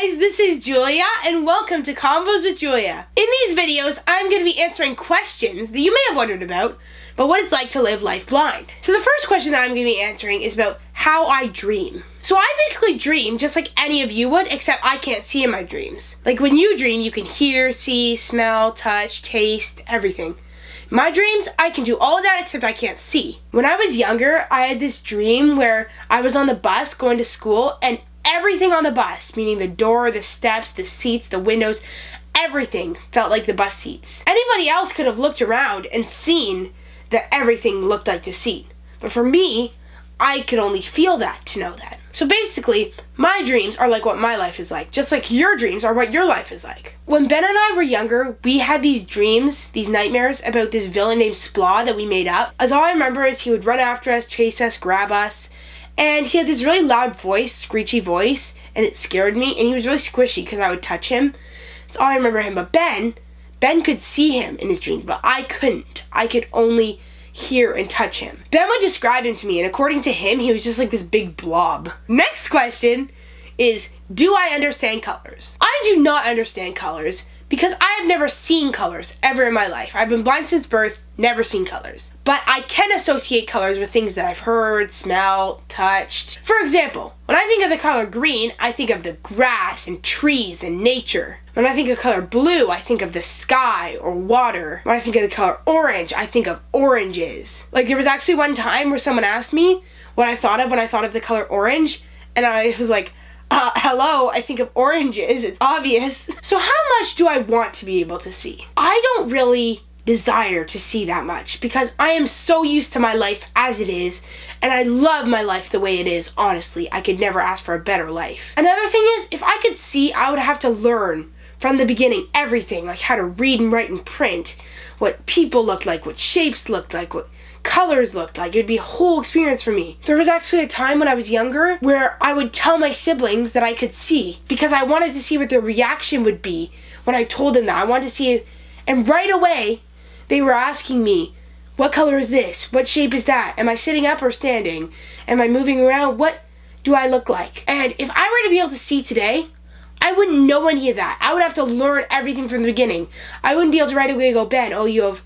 guys, this is Julia, and welcome to Convos with Julia. In these videos, I'm going to be answering questions that you may have wondered about what it's like to live life blind. So the first question that I'm going to be answering is about how I dream. So I basically dream just like any of you would, except I can't see in my dreams. Like when you dream, you can hear, see, smell, touch, taste, everything. My dreams, I can do all of that except I can't see. When I was younger, I had this dream where I was on the bus going to school and everything on the bus, meaning the door, the steps, the seats, the windows, everything felt like the bus seats. Anybody else could have looked around and seen that everything looked like the seat. But for me, I could only feel that to know that. So basically, my dreams are like what my life is like, just like your dreams are what your life is like. When Ben and I were younger, we had these dreams, these nightmares about this villain named Splaw that we made up. As all I remember is he would run after us, chase us, grab us, and he had this really loud voice, screechy voice, and it scared me, and he was really squishy because I would touch him. That's all I remember him. But Ben could see him in his dreams, but I couldn't. I could only hear and touch him. Ben would describe him to me, and according to him, he was just like this big blob. Next question is, do I understand colors? I do not understand colors because I have never seen colors ever in my life. I've been blind since birth, never seen colors. But I can associate colors with things that I've heard, smelled, touched. For example, when I think of the color green, I think of the grass and trees and nature. When I think of color blue, I think of the sky or water. When I think of the color orange, I think of oranges. Like there was actually one time where someone asked me what I thought of when I thought of the color orange, and I was like, hello, I think of oranges, it's obvious. So how much do I want to be able to see? I don't really desire to see that much because I am so used to my life as it is, and I love my life the way it is, honestly. I could never ask for a better life. Another thing is, if I could see, I would have to learn from the beginning everything, like how to read and write and print, what people looked like, what shapes looked like, what colors looked like. It would be a whole experience for me. There was actually a time when I was younger where I would tell my siblings that I could see because I wanted to see what their reaction would be when I told them that. I wanted to see, and right away they were asking me, what color is this? What shape is that? Am I sitting up or standing? Am I moving around? What do I look like? And if I were to be able to see today, I wouldn't know any of that. I would have to learn everything from the beginning. I wouldn't be able to right away go, Ben, oh, you have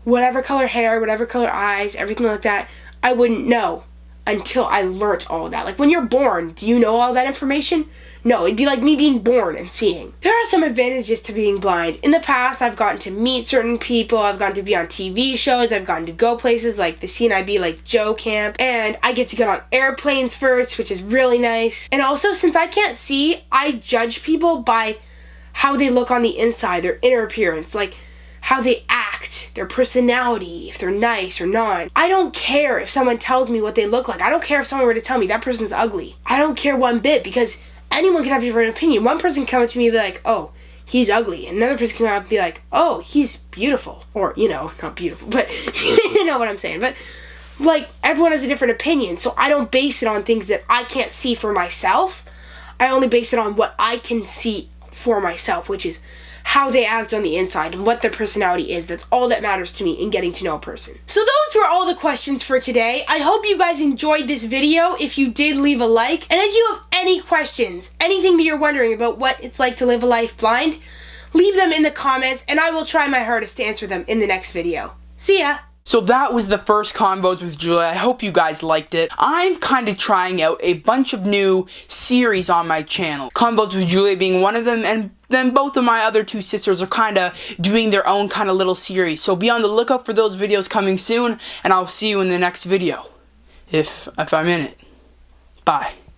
whatever color hair, whatever color eyes, everything like that. I wouldn't know until I learnt all of that. Like when you're born, do you know all that information? No, it'd be like me being born and seeing. There are some advantages to being blind. In the past, I've gotten to meet certain people, I've gotten to be on TV shows, I've gotten to go places like the CNIB, like Joe Camp, and I get to get on airplanes first, which is really nice. And also, since I can't see, I judge people by how they look on the inside, their inner appearance, like how they act, their personality, if they're nice or not. I don't care if someone tells me what they look like. I don't care if someone were to tell me that person's ugly. I don't care one bit because anyone can have a different opinion. One person can come up to me and be like, oh, he's ugly. And another person can come up and be like, oh, he's beautiful. Or, not beautiful, but you know what I'm saying. But, like, everyone has a different opinion, so I don't base it on things that I can't see for myself. I only base it on what I can see for myself, which is how they act on the inside and what their personality is. That's all that matters to me in getting to know a person. So those were all the questions for today. I hope you guys enjoyed this video. If you did, leave a like. And if you have any questions, anything that you're wondering about what it's like to live a life blind, leave them in the comments and I will try my hardest to answer them in the next video. See ya! So that was the first Convos with Julia. I hope you guys liked it. I'm kind of trying out a bunch of new series on my channel. Convos with Julia being one of them, and then both of my other two sisters are kind of doing their own kind of little series. So be on the lookout for those videos coming soon, and I'll see you in the next video. If I'm in it. Bye.